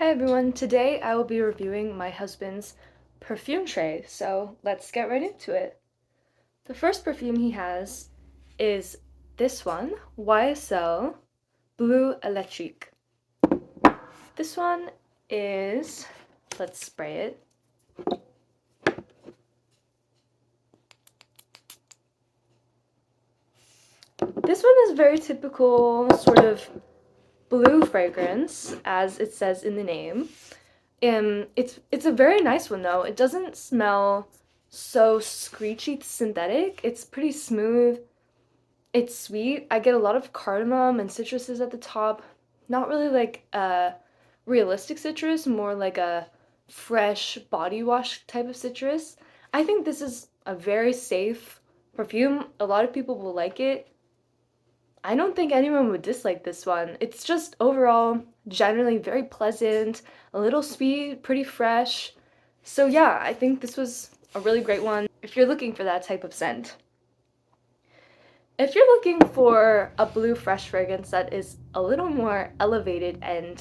Hi everyone, today I will be reviewing my husband's perfume tray, so let's get right into it. The first perfume he has is this one, YSL Bleu Electrique. This one is, let's spray it. This one is very typical sort of blue fragrance, as it says in the name. It's a very nice one though. It doesn't smell so screechy synthetic. It's pretty smooth. It's sweet. I get a lot of cardamom and citruses at the top. Not really like a realistic citrus, more like a fresh body wash type of citrus. I think this is a very safe perfume. A lot of people will like it. I don't think anyone would dislike this one. It's just overall generally very pleasant, a little sweet, pretty fresh. So yeah, I think this was a really great one if you're looking for that type of scent. If you're looking for a blue fresh fragrance that is a little more elevated and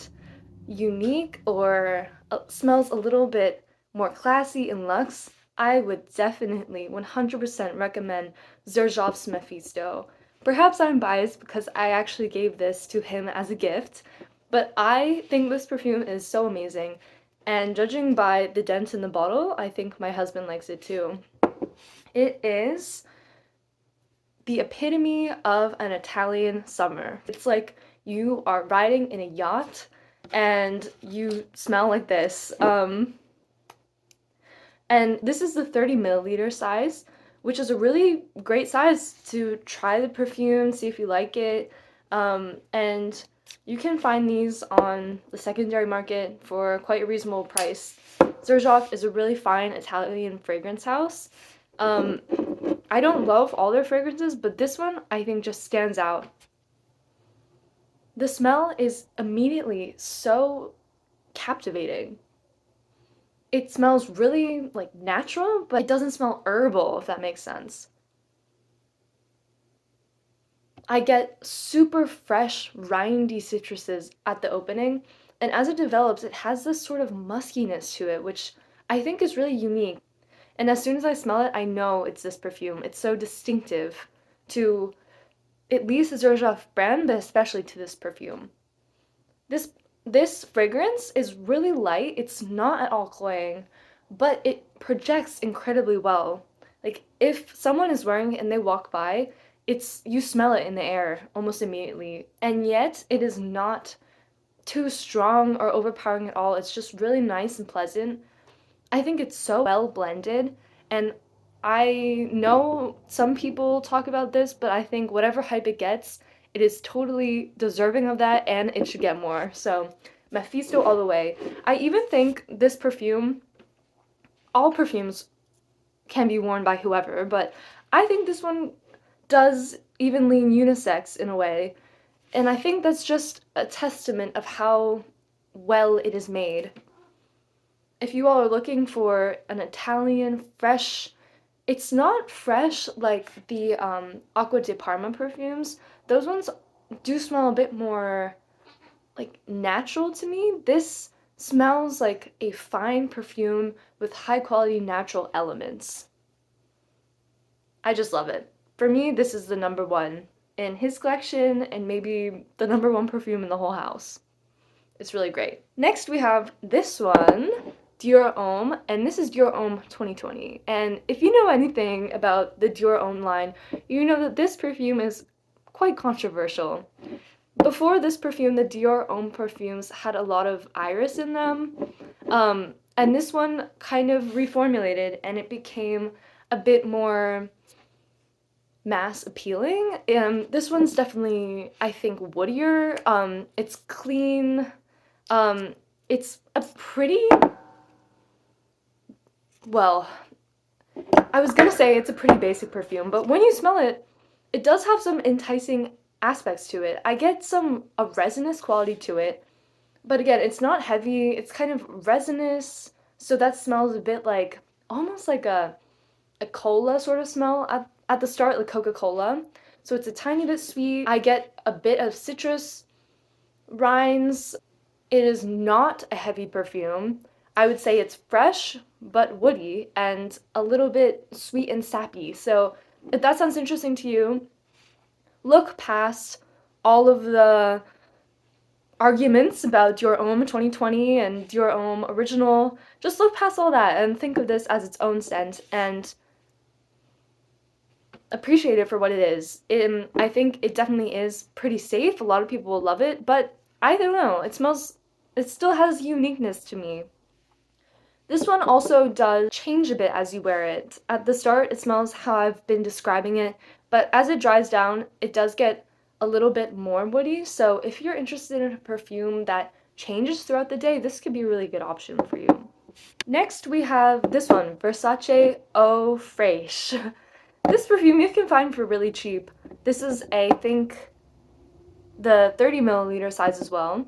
unique or smells a little bit more classy and luxe, I would definitely 100% recommend Xerjoff Mefisto. Perhaps I'm biased because I actually gave this to him as a gift, but I think this perfume is so amazing. And judging by the dent in the bottle, I think my husband likes it too. It is the epitome of an Italian summer. It's like you are riding in a yacht and you smell like this. And this is the 30 milliliter size, which is a really great size to try the perfume, see if you like it. And you can find these on the secondary market for quite a reasonable price. Xerjoff is a really fine Italian fragrance house. I don't love all their fragrances, but this one I think just stands out. The smell is immediately so captivating. It smells really like natural, but it doesn't smell herbal, if that makes sense. I get super fresh, rindy citruses at the opening, and as it develops, it has this sort of muskiness to it, which I think is really unique. And as soon as I smell it, I know it's this perfume. It's so distinctive to at least the Xerjoff brand, but especially to this perfume. This this fragrance is really light. It's not at all cloying, but it projects incredibly well. Like if someone is wearing it and they walk by, it's you smell it in the air almost immediately. And yet it is not too strong or overpowering at all. It's just really nice and pleasant. I think it's so well blended, and I know some people talk about this, but I think whatever hype it gets, it is totally deserving of that and it should get more. So, Mephisto all the way. I even think this perfume, all perfumes can be worn by whoever, but I think this one does even lean unisex in a way. And I think that's just a testament of how well it is made. If you all are looking for an Italian fresh, it's not fresh like the Acqua di Parma perfumes. Those ones do smell a bit more like natural to me. This smells like a fine perfume with high quality natural elements. I just love it. For me, this is the number one in his collection and maybe the number one perfume in the whole house. It's really great. Next we have this one, Dior Homme, and this is Dior Homme 2020. And if you know anything about the Dior Homme line, you know that this perfume is quite controversial. Before this perfume, the Dior Homme perfumes had a lot of iris in them, and this one kind of reformulated and it became a bit more mass appealing. This one's definitely, I think, woodier. It's clean. It's a pretty, well, I was gonna say it's a pretty basic perfume, but when you smell it, it does have some enticing aspects to it. I get a resinous quality to it, but again, it's not heavy. It's kind of resinous, so that smells a bit like, almost like a cola sort of smell at the start, like Coca-Cola. So it's a tiny bit sweet. I get a bit of citrus rinds. It is not a heavy perfume. I would say it's fresh but woody and a little bit sweet and sappy. So if that sounds interesting to you, look past all of the arguments about Dior Homme 2020 and Dior Homme original. Just look past all that and think of this as its own scent and appreciate it for what it is. I think it definitely is pretty safe. A lot of people will love it, but I don't know. It still has uniqueness to me. This one also does change a bit as you wear it. At the start, it smells how I've been describing it, but as it dries down, it does get a little bit more woody. So if you're interested in a perfume that changes throughout the day, this could be a really good option for you. Next, we have this one, Versace Eau Fraiche. This perfume you can find for really cheap. This is, I think, the 30 milliliter size as well.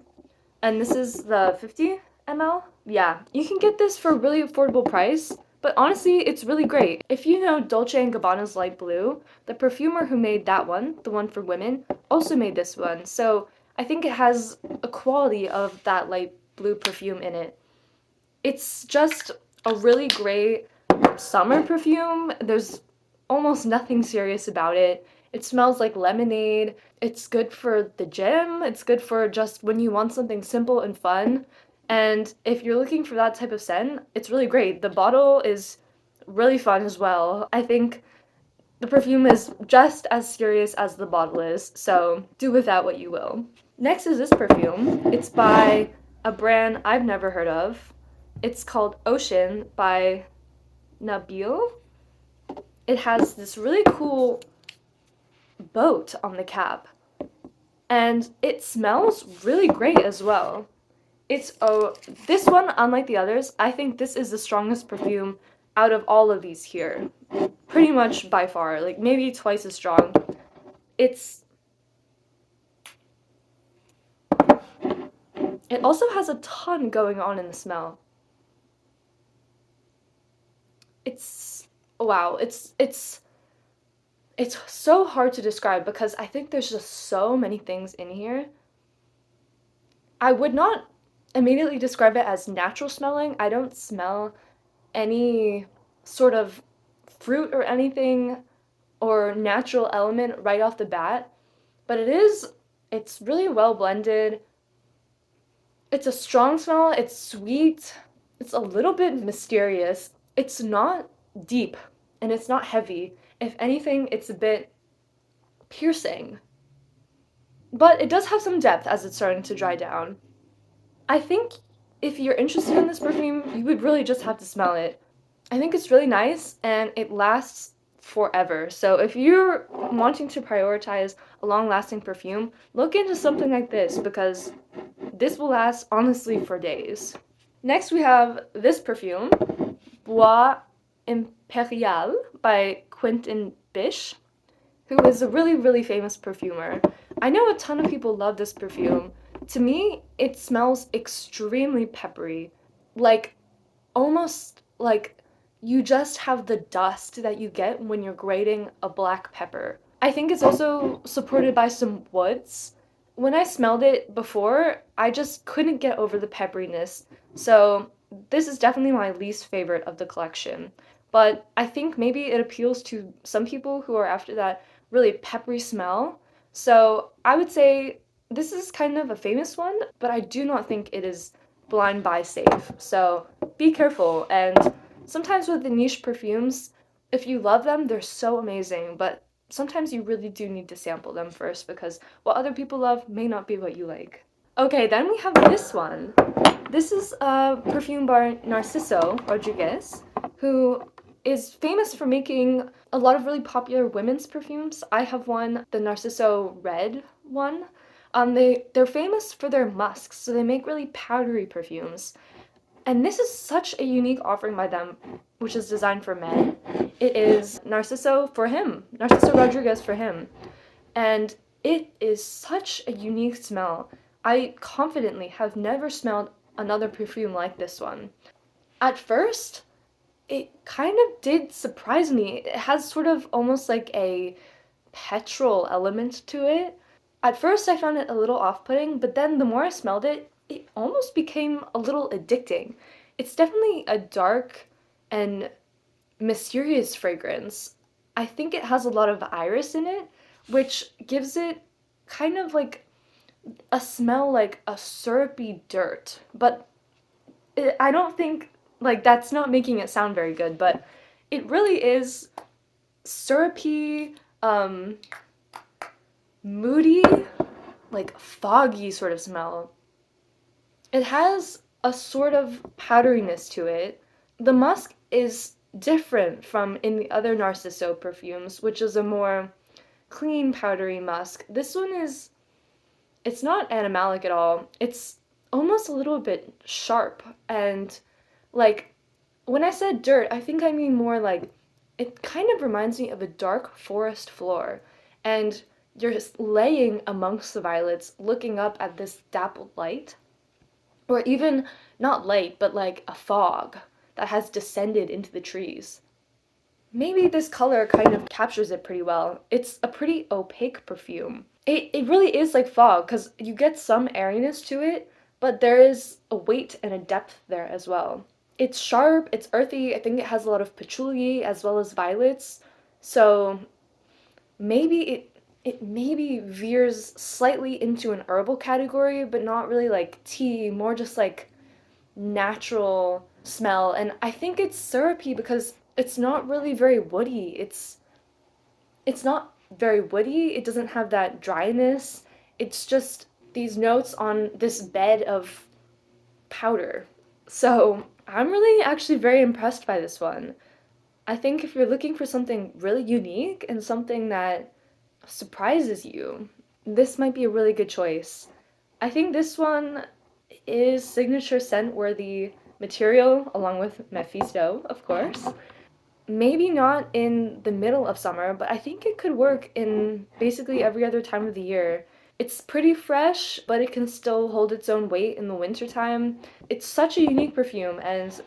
And this is the 50 ml. Yeah, you can get this for a really affordable price, but honestly, it's really great. If you know Dolce & Gabbana's Light Blue, the perfumer who made that one, the one for women, also made this one. So I think it has a quality of that light blue perfume in it. It's just a really great summer perfume. There's almost nothing serious about it. It smells like lemonade. It's good for the gym. It's good for just when you want something simple and fun. And if you're looking for that type of scent, it's really great. The bottle is really fun as well. I think the perfume is just as serious as the bottle is, so do with that what you will. Next is this perfume. It's by a brand I've never heard of. It's called Ocean by Nabeel. It has this really cool boat on the cap, and it smells really great as well. This one, unlike the others, I think this is the strongest perfume out of all of these here. Pretty much by far, like maybe twice as strong. It's It also has a ton going on in the smell. It's wow, it's so hard to describe because I think there's just so many things in here. I would not immediately describe it as natural smelling. I don't smell any sort of fruit or anything or natural element right off the bat, but it's really well blended. It's a strong smell, it's sweet, it's a little bit mysterious. It's not deep and it's not heavy. If anything, it's a bit piercing. But it does have some depth as it's starting to dry down. I think if you're interested in this perfume, you would really just have to smell it. I think it's really nice and it lasts forever. So if you're wanting to prioritize a long-lasting perfume, look into something like this because this will last honestly for days. Next we have this perfume, Bois Imperial by Quentin Bish, who is a really, really famous perfumer. I know a ton of people love this perfume. To me, it smells extremely peppery, like almost like you just have the dust that you get when you're grating a black pepper. I think it's also supported by some woods. When I smelled it before, I just couldn't get over the pepperiness. So this is definitely my least favorite of the collection. But I think maybe it appeals to some people who are after that really peppery smell. So I would say this is kind of a famous one, but I do not think it is blind buy safe. So be careful. And sometimes with the niche perfumes, if you love them, they're so amazing, but sometimes you really do need to sample them first because what other people love may not be what you like. Okay, then we have this one. This is a perfume by Narciso Rodriguez, who is famous for making a lot of really popular women's perfumes. I have one, the Narciso Red one. They're famous for their musks, so they make really powdery perfumes. And this is such a unique offering by them, which is designed for men. It is Narciso for him, Narciso Rodriguez for him. And it is such a unique smell. I confidently have never smelled another perfume like this one. At first, it kind of did surprise me. It has sort of almost like a petrol element to it. At first, I found it a little off-putting, but then the more I smelled it, it almost became a little addicting. It's definitely a dark and mysterious fragrance. I think it has a lot of iris in it, which gives it kind of like a smell like a syrupy dirt. But I don't think, like, that's not making it sound very good, but it really is syrupy, um, moody, like foggy sort of smell. It has a sort of powderiness to it. The musk is different from in the other Narciso perfumes, which is a more clean, powdery musk. This one is, it's not animalic at all. It's almost a little bit sharp. And, like, when I said dirt, I think I mean more like it kind of reminds me of a dark forest floor. And you're just laying amongst the violets, looking up at this dappled light, or even not light, but like a fog that has descended into the trees. Maybe this color kind of captures it pretty well. It's a pretty opaque perfume. It really is like fog because you get some airiness to it, but there is a weight and a depth there as well. It's sharp, it's earthy. I think it has a lot of patchouli as well as violets. So maybe it maybe veers slightly into an herbal category, but not really like tea, more just like natural smell. And I think it's syrupy because it's not really very woody. It's not very woody. It doesn't have that dryness. It's just these notes on this bed of powder. So, I'm really actually very impressed by this one. I think if you're looking for something really unique and something that surprises you, this might be a really good choice. I think this one is signature scent worthy material, along with Mephisto, of course. Maybe not in the middle of summer, but I think it could work in basically every other time of the year. It's pretty fresh, but it can still hold its own weight in the wintertime. It's such a unique perfume, and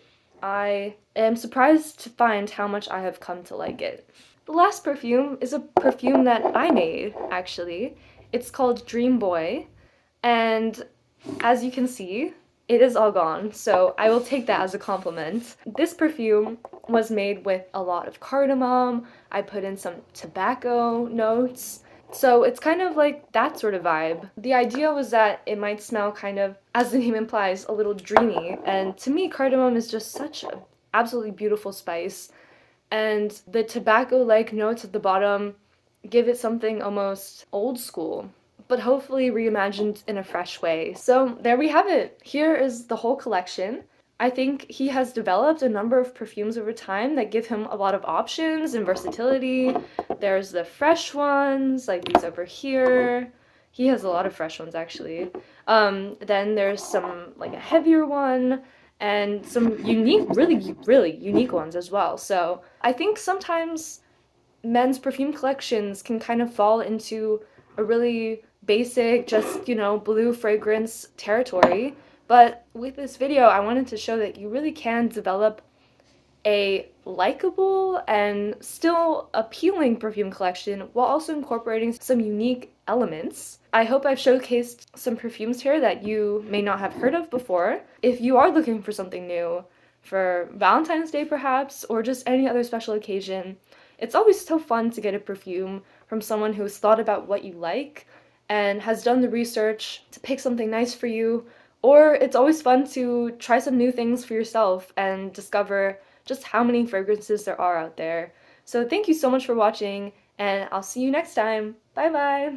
I am surprised to find how much I have come to like it. The last perfume is a perfume that I made, actually. It's called Dream Boy, and as you can see, it is all gone, so I will take that as a compliment. This perfume was made with a lot of cardamom. I put in some tobacco notes. So it's kind of like that sort of vibe. The idea was that it might smell kind of, as the name implies, a little dreamy. And to me, cardamom is just such an absolutely beautiful spice. And the tobacco-like notes at the bottom give it something almost old school, but hopefully reimagined in a fresh way. So there we have it. Here is the whole collection. I think he has developed a number of perfumes over time that give him a lot of options and versatility. There's the fresh ones, like these over here. He has a lot of fresh ones actually. Then there's some like a heavier one and some unique, really unique ones as well. So I think sometimes men's perfume collections can kind of fall into a really basic, just, blue fragrance territory. But with this video, I wanted to show that you really can develop a likable and still appealing perfume collection while also incorporating some unique elements. I hope I've showcased some perfumes here that you may not have heard of before. If you are looking for something new for Valentine's Day perhaps, or just any other special occasion, it's always so fun to get a perfume from someone who's thought about what you like and has done the research to pick something nice for you. Or it's always fun to try some new things for yourself and discover just how many fragrances there are out there. So thank you so much for watching, and I'll see you next time. Bye bye!